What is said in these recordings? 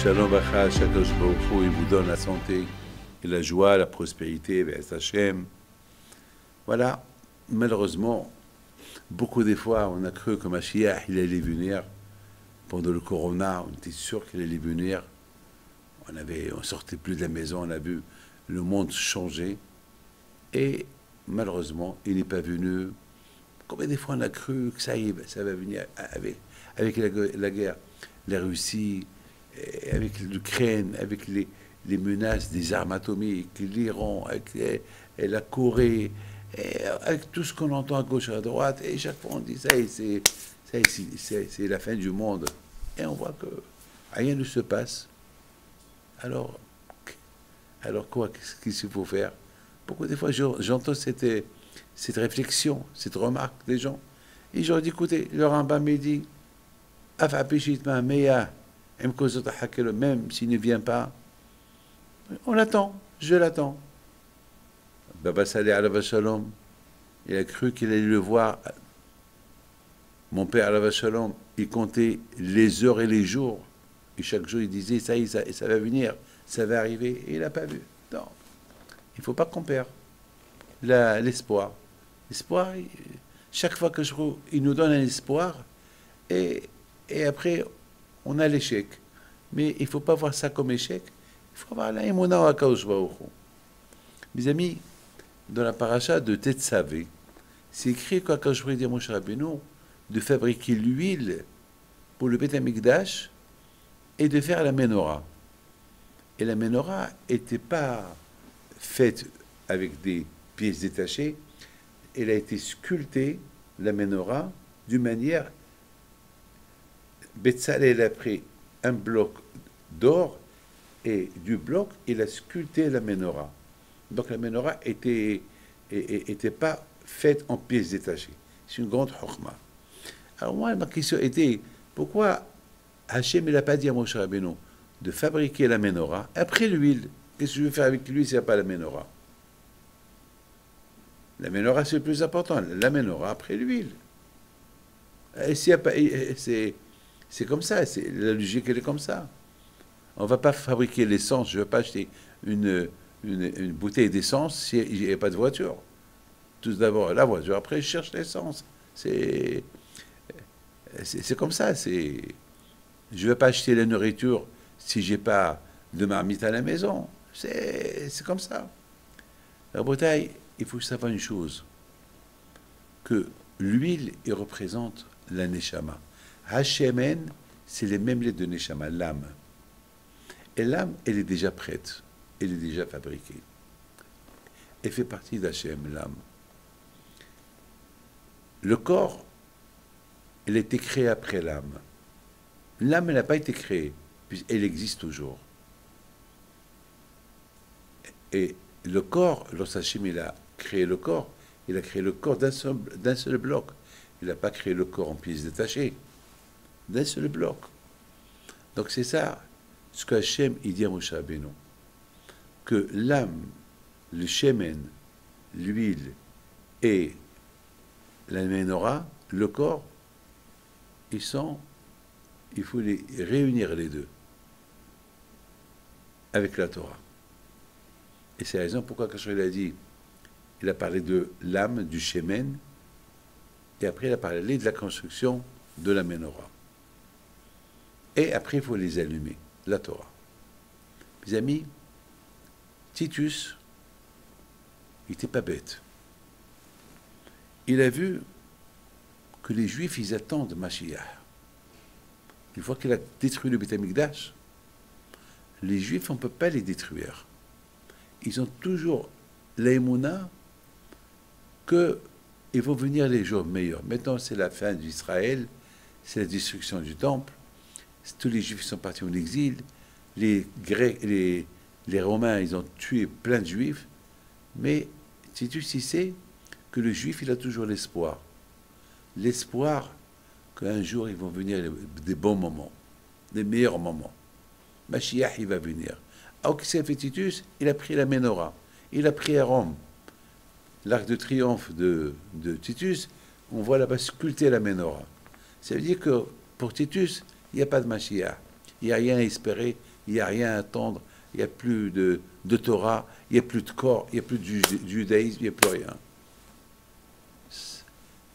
Shalom Bacha, Shakadosh Baruch Hu, il vous donne la santé et la joie, la prospérité, Be'ez Hashem. Voilà, malheureusement, beaucoup des fois, on a cru que Mashiach, il allait venir pendant le Corona, on était sûr qu'il allait venir. On sortait plus de la maison, on a vu le monde changer. Et malheureusement, il n'est pas venu. Combien des fois on a cru que ça y est, ça va venir avec la guerre, la Russie, avec l'Ukraine, avec les menaces des armes atomiques, l'Iran, avec la Corée, avec tout ce qu'on entend à gauche et à droite, et chaque fois on dit ça y est, c'est la fin du monde. Et on voit que rien ne se passe. Alors quoi, qu'est-ce qu'il faut faire? Pourquoi des fois j'entends cette réflexion, cette remarque des gens, et je leur dis, écoutez, le Rambam me dit, même s'il ne vient pas, on l'attend, je l'attends. Baba Saleh alav shalom, il a cru qu'il allait le voir. Mon père alav shalom, il comptait les heures et les jours, et chaque jour il disait, ça y est, ça va venir, ça va arriver, et il n'a pas vu. Non, il ne faut pas qu'on perde l'espoir. L'espoir, chaque fois que il nous donne un espoir, et après, on a l'échec. Mais il ne faut pas voir ça comme échec. Il faut avoir la émouna au Akadosh Baruch Hu. Mes amis, dans la paracha de Tetzavé, c'est écrit qu'Akadosh Baruch Hu dit à Moshe Rabbeinu de fabriquer l'huile pour le Beth Amikdash et de faire la menorah. Et la menorah n'était pas faite avec des pièces détachées. Elle a été sculptée, la menorah, d'une manière... Betzalel a pris un bloc d'or et du bloc, il a sculpté la menorah. Donc la menorah était pas faite en pièces détachées. C'est une grande chokma. Alors moi, ma question était, pourquoi Hachem n'a pas dit à Moshe Rabbeinu de fabriquer la menorah après l'huile? Qu'est-ce que je veux faire avec l'huile s'il n'y a pas la menorah? La menorah, c'est le plus important. La menorah après l'huile. Et s'il n'y a pas... C'est comme ça, la logique, elle est comme ça. On ne va pas fabriquer l'essence, je ne vais pas acheter une bouteille d'essence s'il n'y a pas de voiture. Tout d'abord la voiture, après je cherche l'essence. C'est comme ça. Je ne vais pas acheter la nourriture si je n'ai pas de marmite à la maison. C'est comme ça. La bouteille, il faut savoir une chose, que l'huile, elle représente la neshama. Hachemen, c'est les mêmes lettres de Neshama, l'âme. Et l'âme, elle est déjà prête, elle est déjà fabriquée. Elle fait partie d'Hachem, l'âme. Le corps, elle a été créée après l'âme. L'âme, elle n'a pas été créée, puisqu'elle existe toujours. Et le corps, lorsqu'Hachem il a créé le corps, il a créé le corps d'un seul bloc. Il n'a pas créé le corps en pièces détachées. D'un seul bloc. Donc c'est ça ce que Hachem il dit à Moshe Rabbeinu, que l'âme, le shemen, l'huile et la menorah, le corps, il faut les réunir les deux avec la Torah. Et c'est la raison pourquoi quand il a dit, il a parlé de l'âme, du shemen, et après il a parlé de la construction de la menorah. Et après, il faut les allumer, la Torah. Mes amis, Titus, il n'était pas bête. Il a vu que les Juifs, ils attendent Mashiach. Une fois qu'il a détruit le Beth Amikdash, les Juifs, on ne peut pas les détruire. Ils ont toujours l'aïmouna qu'ils vont venir les jours meilleurs. Maintenant, c'est la fin d'Israël, c'est la destruction du temple. Tous les Juifs sont partis en exil. Les Grecs, les Romains, ils ont tué plein de Juifs. Mais Titus, il sait que le Juif, il a toujours l'espoir. L'espoir qu'un jour, ils vont venir des bons moments, des meilleurs moments. Mashiach, il va venir. Alors, qu'est-ce qu'a fait Titus? Il a pris la menorah. Il a pris à Rome. L'arc de triomphe de Titus, on voit là-bas sculpter la menorah. Ça veut dire que pour Titus, il n'y a pas de Mashiach. Il n'y a rien à espérer il n'y a rien à attendre, il n'y a plus de Torah, il n'y a plus de corps, il n'y a plus de judaïsme, il n'y a plus rien.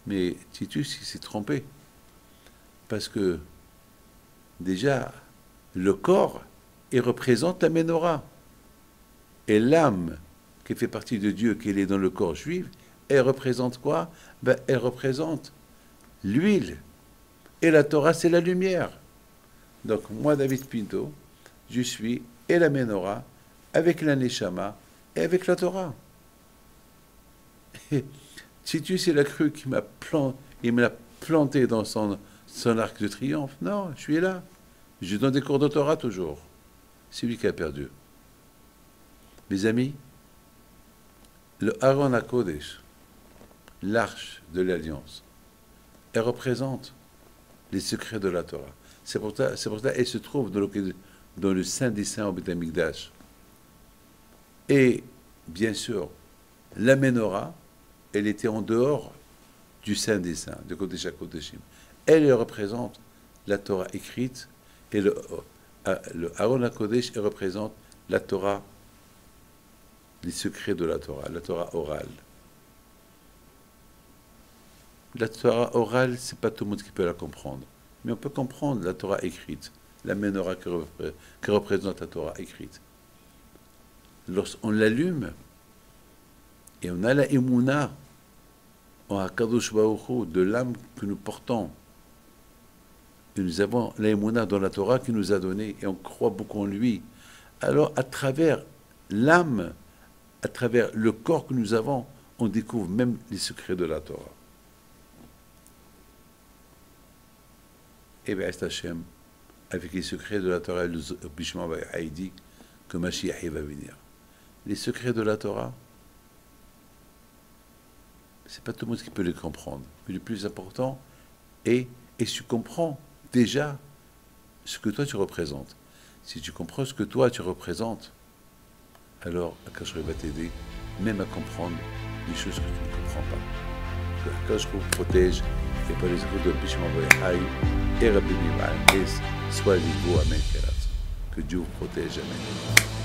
Mais Titus, il s'est trompé. Parce que, déjà, le corps, il représente la Ménorah. Et l'âme, qui fait partie de Dieu, qui est dans le corps juif, elle représente quoi? Ben, elle représente l'huile. Et la Torah, c'est la lumière. Donc, moi, David Pinto, je suis et la Ménorah, avec la Neshama, et avec la Torah. Et Titus, il a cru qu'il me l'a planté dans son arc de triomphe. Non, je suis là. Je donne des cours de Torah toujours. C'est lui qui a perdu. Mes amis, le Aaron HaKodesh, l'arche de l'Alliance, elle représente les secrets de la Torah. C'est pour ça qu'elle se trouve dans le Saint des Saints au Beth Amikdash. Et, bien sûr, la Ménorah, elle était en dehors du Saint des Saints, de Kodesh HaKodeshim. Elle représente la Torah écrite, et le Aaron HaKodesh représente la Torah, les secrets de la Torah orale. La Torah orale, c'est pas tout le monde qui peut la comprendre. Mais on peut comprendre la Torah écrite, la Ménorah qui représente la Torah écrite. Lorsqu'on l'allume, et on a la Emouna, en Hakadosh Baruch Hu, de l'âme que nous portons, et nous avons la Emouna dans la Torah qui nous a donné, et on croit beaucoup en lui. Alors, à travers l'âme, à travers le corps que nous avons, on découvre même les secrets de la Torah. Et bien, Hashem, avec les secrets de la Torah, le Bishma dit que Mashiach va venir. Les secrets de la Torah, c'est pas tout le monde qui peut les comprendre. Mais le plus important est, et tu comprends déjà ce que toi tu représentes. Si tu comprends ce que toi tu représentes, alors Akash va t'aider même à comprendre les choses que tu ne comprends pas. Que Akash protège et par les écoutes de Bishma Bayahai et Rabbi Bimal, soit avec vous, Amen. Que Dieu vous protège, Amen.